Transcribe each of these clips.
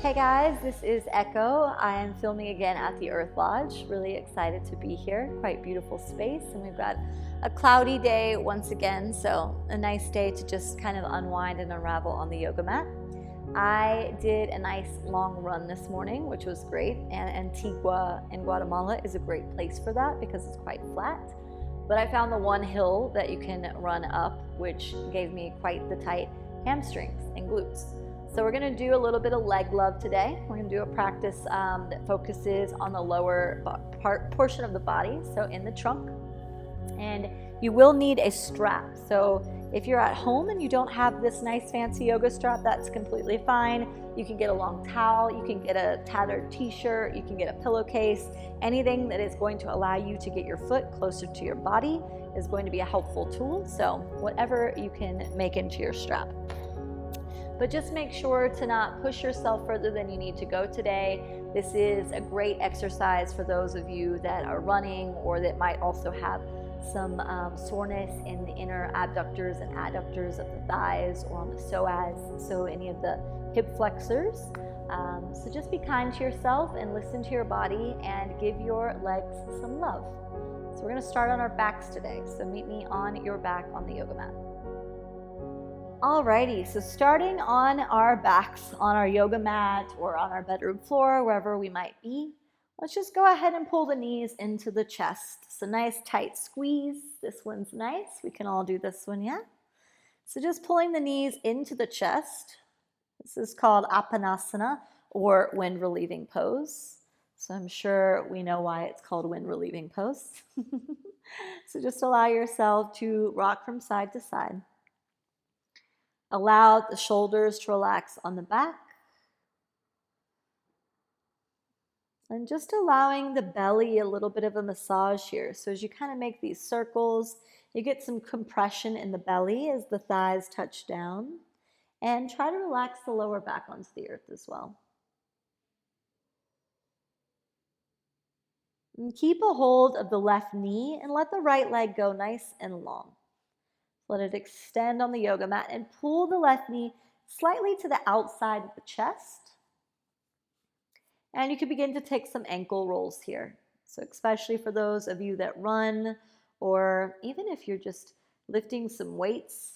Hey guys, this is Echo. I am filming again at the Earth Lodge. Really excited to be here. Quite beautiful space, and we've got a cloudy day once again, so a nice day to just kind of unwind and unravel on the yoga mat. I did a nice long run this morning, which was great, and Antigua in Guatemala is a great place for that because it's quite flat. But I found the one hill that you can run up, which gave me quite the tight hamstrings and glutes. So we're going to do a little bit of leg love today. We're going to do a practice that focuses on the lower portion of the body, so in the trunk. And you will need a strap. So if you're at home and you don't have this nice fancy yoga strap, that's completely fine. You can get a long towel, you can get a tattered t-shirt, you can get a pillowcase. Anything that is going to allow you to get your foot closer to your body is going to be a helpful tool. So whatever you can make into your strap. But just make sure to not push yourself further than you need to go today. This is a great exercise for those of you that are running or that might also have some soreness in the inner abductors and adductors of the thighs or on the psoas, so any of the hip flexors. So just be kind to yourself and listen to your body and give your legs some love. So we're going to start on our backs today. So meet me on your back on the yoga mat. Alrighty, so starting on our backs on our yoga mat or on our bedroom floor, wherever we might be, let's just go ahead and pull the knees into the chest. So nice tight squeeze. This one's nice. We can all do this one, yeah? So just pulling the knees into the chest. This is called apanasana or wind relieving pose. So I'm sure we know why it's called wind relieving pose. So just allow yourself to rock from side to side. Allow the shoulders to relax on the back. And just allowing the belly a little bit of a massage here. So as you kind of make these circles, you get some compression in the belly as the thighs touch down. And try to relax the lower back onto the earth as well. And keep a hold of the left knee and let the right leg go nice and long. Let it extend on the yoga mat and pull the left knee slightly to the outside of the chest. And you can begin to take some ankle rolls here. So especially for those of you that run, or even if you're just lifting some weights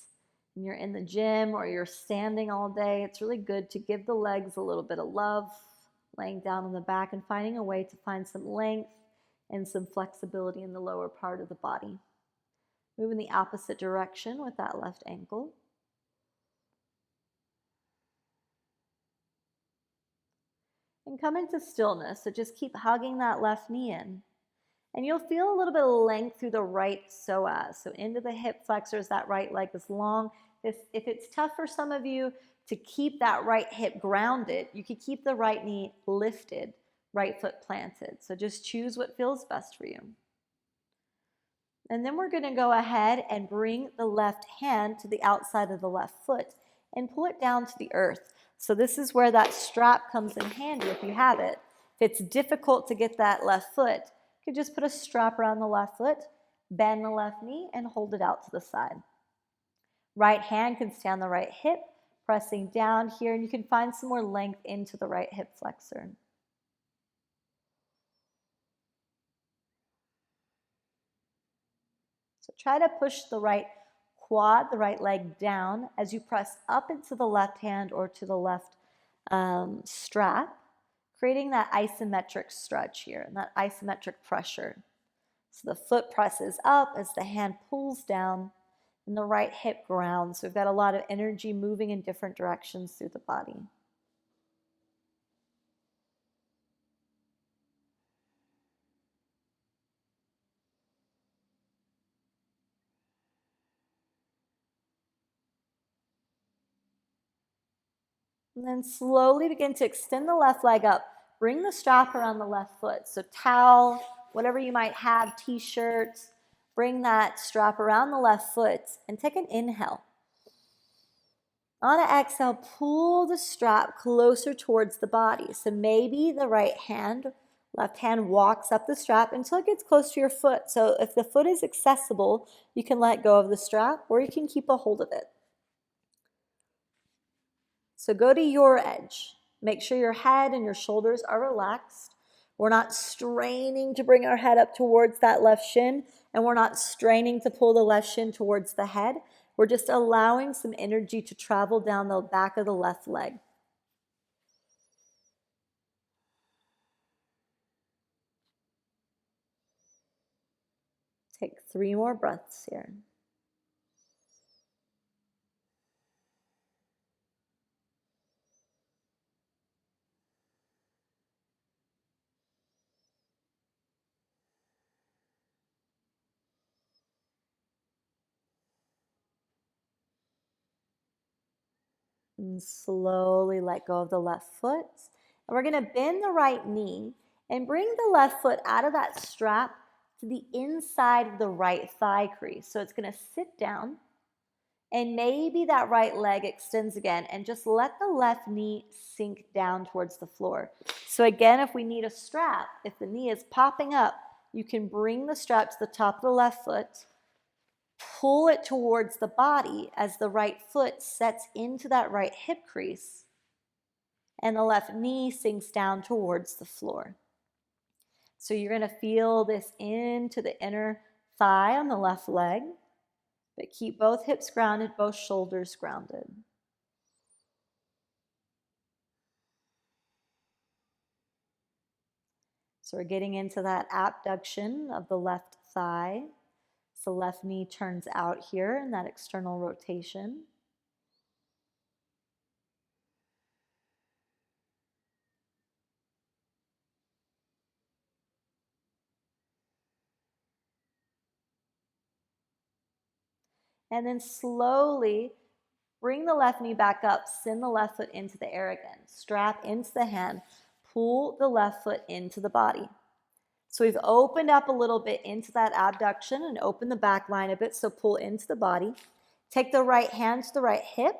and you're in the gym or you're standing all day, it's really good to give the legs a little bit of love, laying down on the back and finding a way to find some length and some flexibility in the lower part of the body. Move in the opposite direction with that left ankle. And come into stillness. So just keep hugging that left knee in. And you'll feel a little bit of length through the right psoas. So into the hip flexors, that right leg is long. If it's tough for some of you to keep that right hip grounded, you could keep the right knee lifted, right foot planted. So just choose what feels best for you. And then we're going to go ahead and bring the left hand to the outside of the left foot and pull it down to the earth. So this is where that strap comes in handy if you have it. If it's difficult to get that left foot, you could just put a strap around the left foot, bend the left knee, and hold it out to the side. Right hand can stay on the right hip, pressing down here, and you can find some more length into the right hip flexor. So try to push the right quad, the right leg down as you press up into the left hand or to the left strap, creating that isometric stretch here and that isometric pressure. So the foot presses up as the hand pulls down and the right hip grounds. So we've got a lot of energy moving in different directions through the body. And then slowly begin to extend the left leg up. Bring the strap around the left foot. So towel, whatever you might have, t-shirt, bring that strap around the left foot and take an inhale. On an exhale, pull the strap closer towards the body. So maybe the left hand walks up the strap until it gets close to your foot. So if the foot is accessible, you can let go of the strap or you can keep a hold of it. So go to your edge. Make sure your head and your shoulders are relaxed. We're not straining to bring our head up towards that left shin, and we're not straining to pull the left shin towards the head. We're just allowing some energy to travel down the back of the left leg. Take 3 more breaths here. And slowly let go of the left foot. And we're going to bend the right knee and bring the left foot out of that strap to the inside of the right thigh crease. So it's going to sit down, and maybe that right leg extends again, and just let the left knee sink down towards the floor. So again, if we need a strap, if the knee is popping up, you can bring the strap to the top of the left foot, pull it towards the body as the right foot sets into that right hip crease, and the left knee sinks down towards the floor. So you're going to feel this into the inner thigh on the left leg, but keep both hips grounded, both shoulders grounded. So we're getting into that abduction of the left thigh. So the left knee turns out here in that external rotation. And then slowly bring the left knee back up, send the left foot into the air again. Strap into the hand, pull the left foot into the body. So we've opened up a little bit into that abduction and open the back line a bit, so pull into the body. Take the right hand to the right hip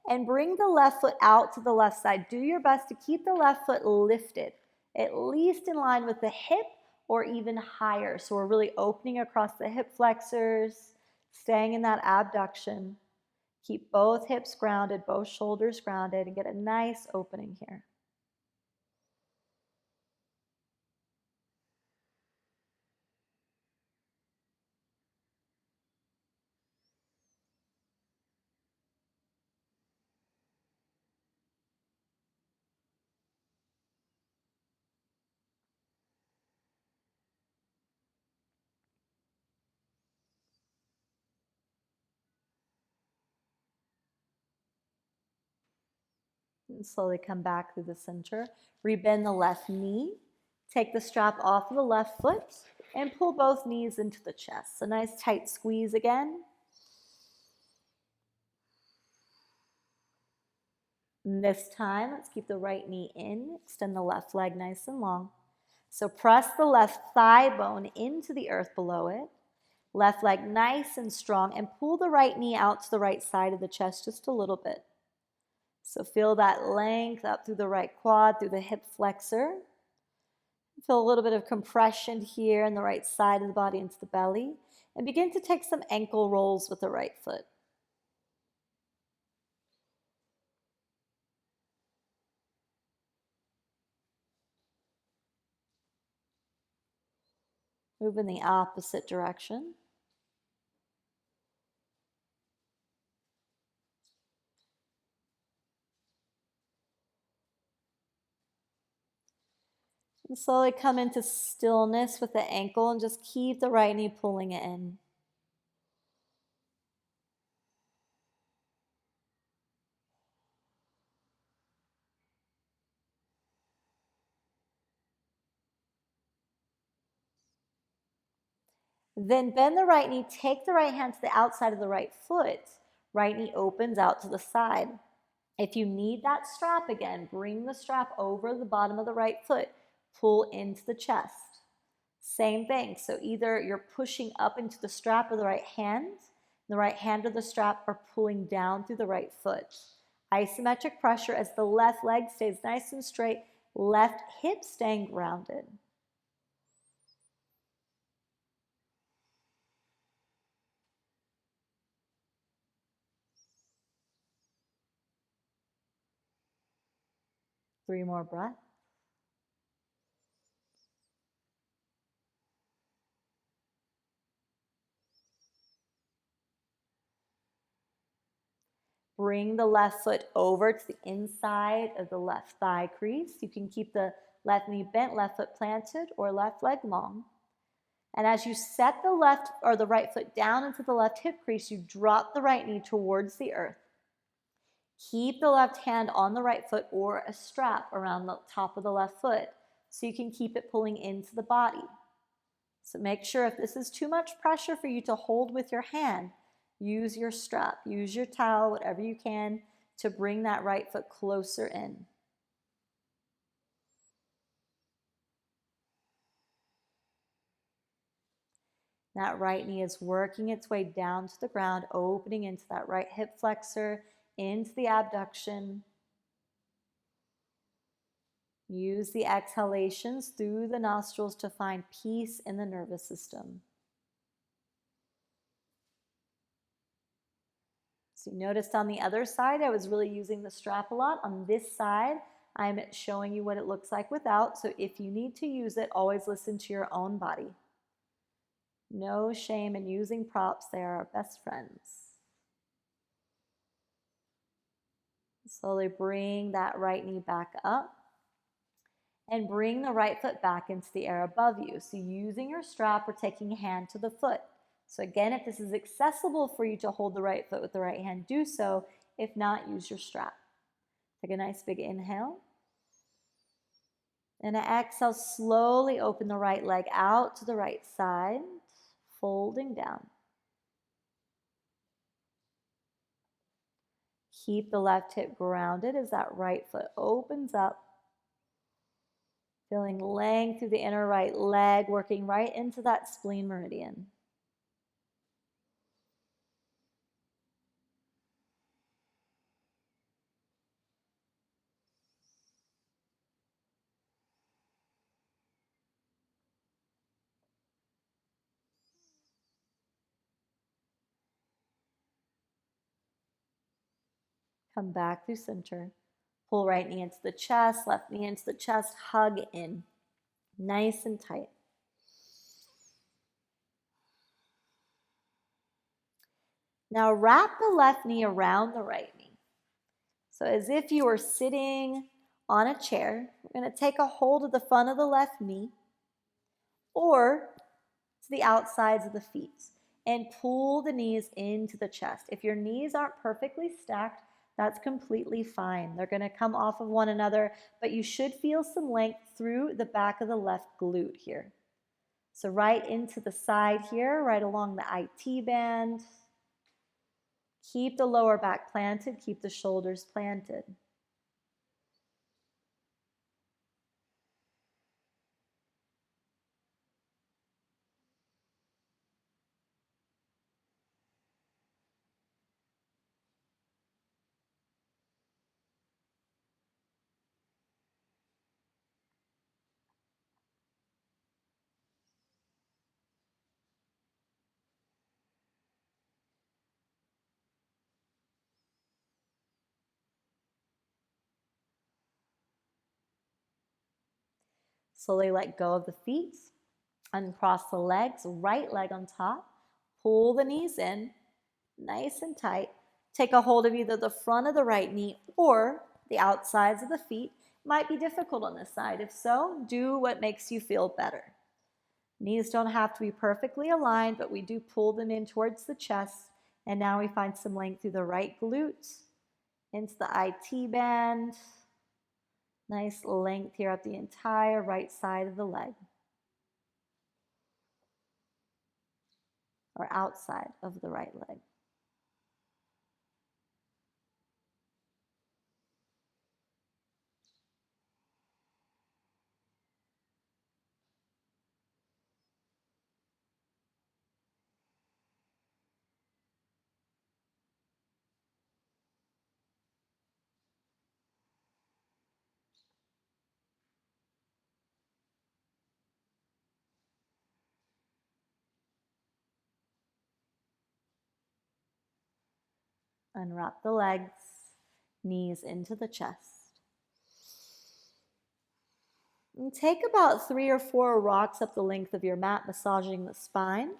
and bring the left foot out to the left side. Do your best to keep the left foot lifted, at least in line with the hip or even higher. So we're really opening across the hip flexors, staying in that abduction. Keep both hips grounded, both shoulders grounded, and get a nice opening here. And slowly come back through the center. Rebend the left knee. Take the strap off of the left foot and pull both knees into the chest. A nice tight squeeze again. And this time, let's keep the right knee in. Extend the left leg nice and long. So press the left thigh bone into the earth below it. Left leg nice and strong, and pull the right knee out to the right side of the chest just a little bit. So feel that length up through the right quad, through the hip flexor. Feel a little bit of compression here in the right side of the body into the belly. And begin to take some ankle rolls with the right foot. Move in the opposite direction. And slowly come into stillness with the ankle and just keep the right knee pulling it in. Then bend the right knee, take the right hand to the outside of the right foot. Right knee opens out to the side. If you need that strap again, bring the strap over the bottom of the right foot. Pull into the chest. Same thing. So either you're pushing up into the strap of the right hand or the strap are pulling down through the right foot. Isometric pressure as the left leg stays nice and straight, left hip staying grounded. 3 more breaths. Bring the left foot over to the inside of the left thigh crease. You can keep the left knee bent, left foot planted, or left leg long. And as you set the left or the right foot down into the left hip crease, you drop the right knee towards the earth. Keep the left hand on the right foot or a strap around the top of the left foot so you can keep it pulling into the body. So make sure if this is too much pressure for you to hold with your hand, use your strap, use your towel, whatever you can to bring that right foot closer in. That right knee is working its way down to the ground, opening into that right hip flexor, into the abduction. Use the exhalations through the nostrils to find peace in the nervous system. So you noticed on the other side, I was really using the strap a lot. On this side, I'm showing you what it looks like without. So if you need to use it, always listen to your own body. No shame in using props. They are our best friends. Slowly bring that right knee back up and bring the right foot back into the air above you. So using your strap or taking a hand to the foot. So again, if this is accessible for you to hold the right foot with the right hand, do so. If not, use your strap. Take a nice big inhale. And exhale, slowly open the right leg out to the right side, folding down. Keep the left hip grounded as that right foot opens up. Feeling length through the inner right leg, working right into that spleen meridian. Come back through center. Pull right knee into the chest, left knee into the chest, hug in. Nice and tight. Now wrap the left knee around the right knee. So as if you were sitting on a chair, we're going to take a hold of the front of the left knee or to the outsides of the feet and pull the knees into the chest. If your knees aren't perfectly stacked, that's completely fine. They're going to come off of one another, but you should feel some length through the back of the left glute here. So right into the side here, right along the IT band. Keep the lower back planted, keep the shoulders planted. Slowly let go of the feet, uncross the legs, right leg on top, pull the knees in, nice and tight. Take a hold of either the front of the right knee or the outsides of the feet. Might be difficult on this side. If so, do what makes you feel better. Knees don't have to be perfectly aligned, but we do pull them in towards the chest. And now we find some length through the right glute, into the IT band. Nice length here up the entire right side of the leg. Or outside of the right leg. Unwrap the legs, knees into the chest. And take about 3 or 4 rocks up the length of your mat, massaging the spine.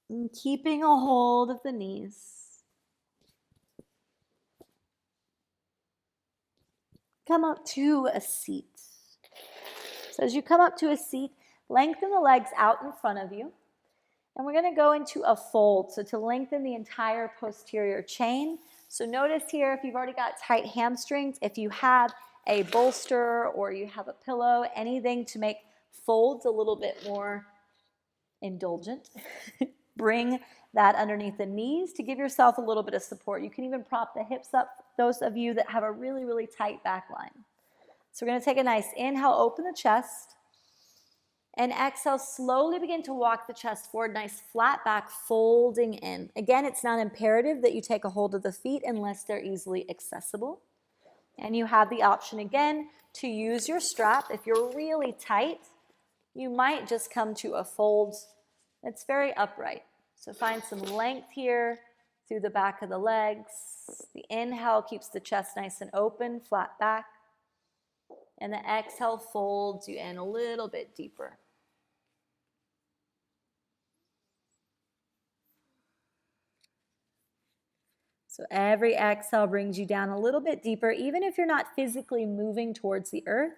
And keeping a hold of the knees. Come up to a seat. So as you come up to a seat, lengthen the legs out in front of you. And we're going to go into a fold, so to lengthen the entire posterior chain. So notice here, if you've already got tight hamstrings, if you have a bolster or you have a pillow, anything to make folds a little bit more indulgent, bring that underneath the knees to give yourself a little bit of support. You can even prop the hips up, those of you that have a really, really tight back line. So we're going to take a nice inhale, open the chest. And exhale, slowly begin to walk the chest forward, nice flat back, folding in. Again, it's not imperative that you take a hold of the feet unless they're easily accessible. And you have the option again to use your strap. If you're really tight, you might just come to a fold that's very upright. So find some length here through the back of the legs. The inhale keeps the chest nice and open, flat back. And the exhale folds you in a little bit deeper. So every exhale brings you down a little bit deeper. Even if you're not physically moving towards the earth,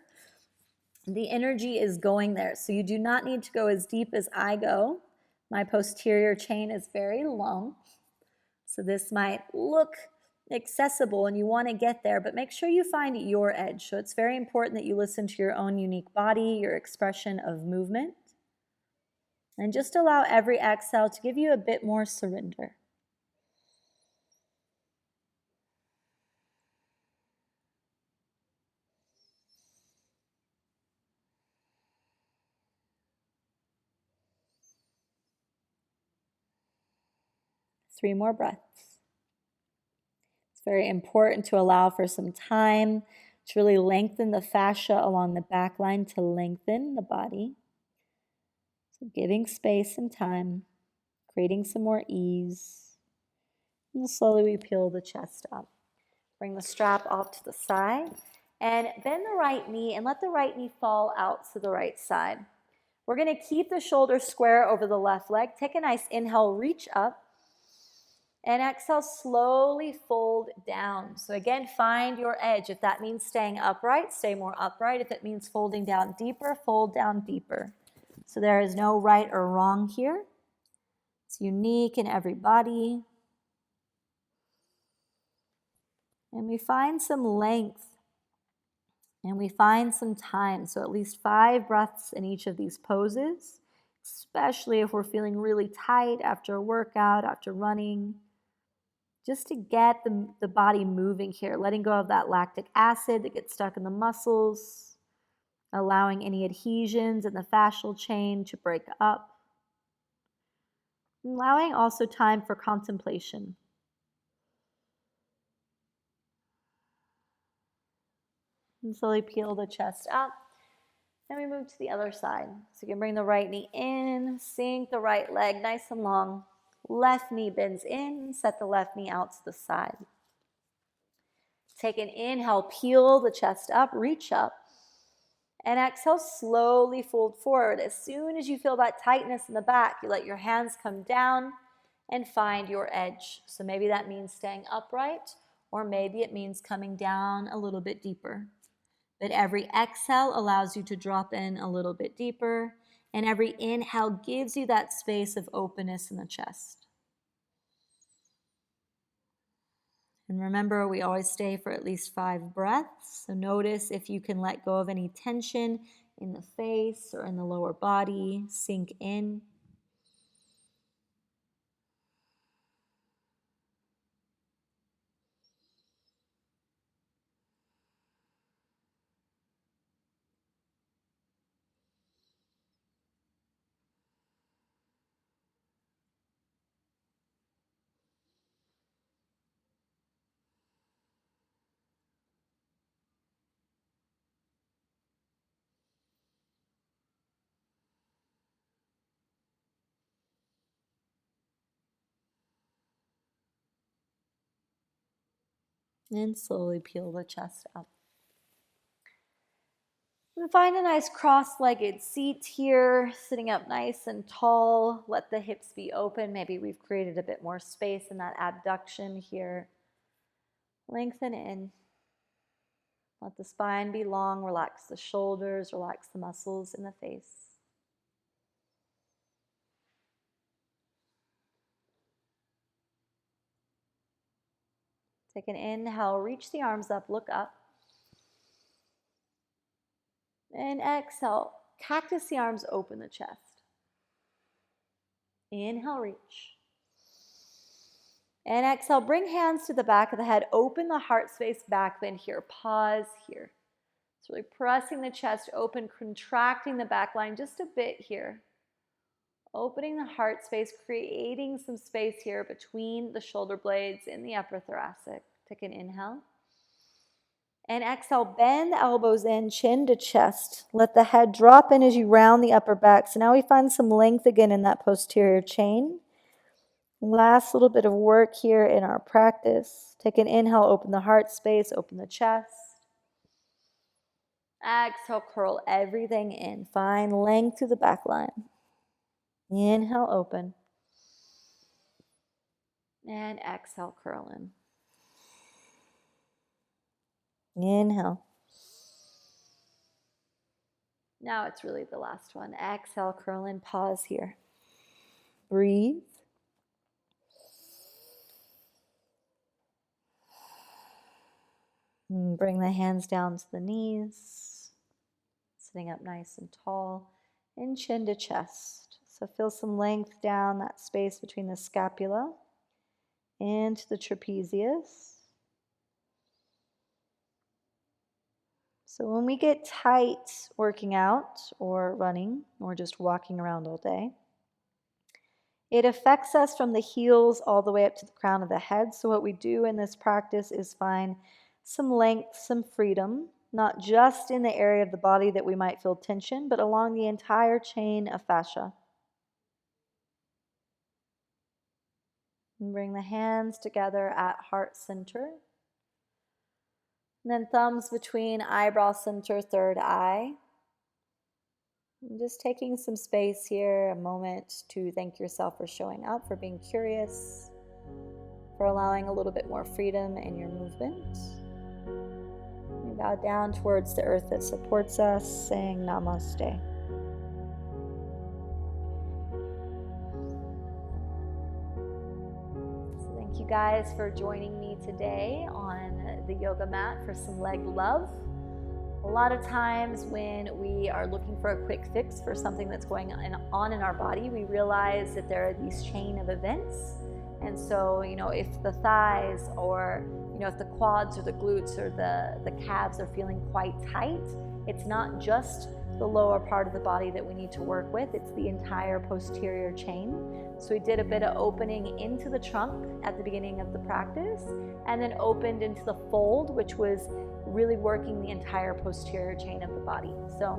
the energy is going there. So you do not need to go as deep as I go. My posterior chain is very long. So this might look accessible and you want to get there, but make sure you find your edge. So it's very important that you listen to your own unique body, your expression of movement. And just allow every exhale to give you a bit more surrender. Three more breaths. It's very important to allow for some time to really lengthen the fascia along the back line, to lengthen the body. So giving space and time, creating some more ease. And slowly we peel the chest up. Bring the strap off to the side and bend the right knee and let the right knee fall out to the right side. We're going to keep the shoulders square over the left leg. Take a nice inhale, reach up. And exhale, slowly fold down. So again, find your edge. If that means staying upright, stay more upright. If it means folding down deeper, fold down deeper. So there is no right or wrong here. It's unique in every body. And we find some length. And we find some time. So at least 5 breaths in each of these poses, especially if we're feeling really tight after a workout, after running. Just to get the body moving here, letting go of that lactic acid that gets stuck in the muscles, allowing any adhesions in the fascial chain to break up, allowing also time for contemplation. And slowly peel the chest up. Then we move to the other side. So you can bring the right knee in, sink the right leg nice and long. Left knee bends in, set the left knee out to the side. Take an inhale, peel the chest up, reach up. And exhale, slowly fold forward. As soon as you feel that tightness in the back, you let your hands come down and find your edge. So maybe that means staying upright, or maybe it means coming down a little bit deeper. But every exhale allows you to drop in a little bit deeper, and every inhale gives you that space of openness in the chest. And remember, we always stay for at least 5 breaths. So notice if you can let go of any tension in the face or in the lower body. Sink in. And slowly peel the chest up. And find a nice cross-legged seat here, sitting up nice and tall. Let the hips be open. Maybe we've created a bit more space in that abduction here. Lengthen in. Let the spine be long. Relax the shoulders. Relax the muscles in the face. Take an inhale. Reach the arms up. Look up. And exhale. Cactus the arms. Open the chest. Inhale. Reach. And exhale, bring hands to the back of the head. Open the heart space back bend here. Pause here. So really pressing the chest open, contracting the back line just a bit here. Opening the heart space, creating some space here between the shoulder blades in the upper thoracic. Take an inhale. And exhale, bend the elbows in, chin to chest. Let the head drop in as you round the upper back. So now we find some length again in that posterior chain. Last little bit of work here in our practice. Take an inhale, open the heart space, open the chest. Exhale, curl everything in. Find length through the back line. Inhale, open. And exhale, curl in. Inhale. Now it's really the last one. Exhale, curl in, pause here. Breathe. And bring the hands down to the knees, sitting up nice and tall, and chin to chest. So feel some length down that space between the scapula and the trapezius. So when we get tight working out or running or just walking around all day, it affects us from the heels all the way up to the crown of the head. So what we do in this practice is find some length, some freedom, not just in the area of the body that we might feel tension, but along the entire chain of fascia. And bring the hands together at heart center. And then thumbs between eyebrow center, third eye. And just taking some space here, a moment to thank yourself for showing up, for being curious, for allowing a little bit more freedom in your movement. We bow down towards the earth that supports us, saying namaste. So thank you guys for joining me today on the yoga mat for some leg love. A lot of times when we are looking for a quick fix for something that's going on in our body, we realize that there are these chain of events. And so, if the thighs or, if the quads or the glutes or the calves are feeling quite tight, it's not just the lower part of the body that we need to work with, it's the entire posterior chain. So we did a bit of opening into the trunk at the beginning of the practice, and then opened into the fold, which was really working the entire posterior chain of the body. So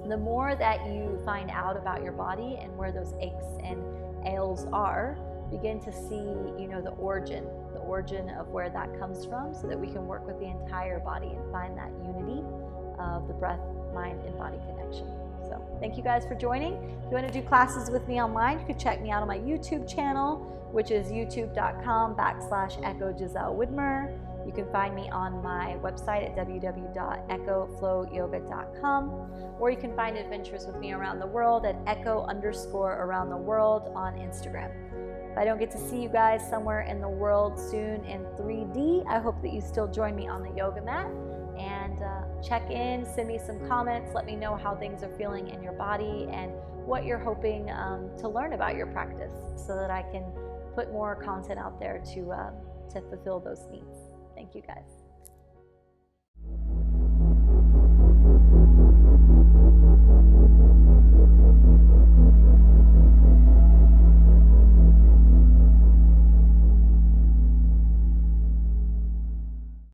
the more that you find out about your body and where those aches and ails are, begin to see, the origin of where that comes from, so that we can work with the entire body and find that unity of the breath, mind, and body connection. So thank you guys for joining. If you want to do classes with me online, you can check me out on my YouTube channel, which is youtube.com/Echo Giselle Widmer. You can find me on my website at www.echoflowyoga.com, or you can find adventures with me around the world at echo_around the world on Instagram. If I don't get to see you guys somewhere in the world soon in 3D, I hope that you still join me on the yoga mat, and check in, send me some comments, let me know how things are feeling in your body and what you're hoping to learn about your practice, so that I can put more content out there to fulfill those needs. Thank you guys.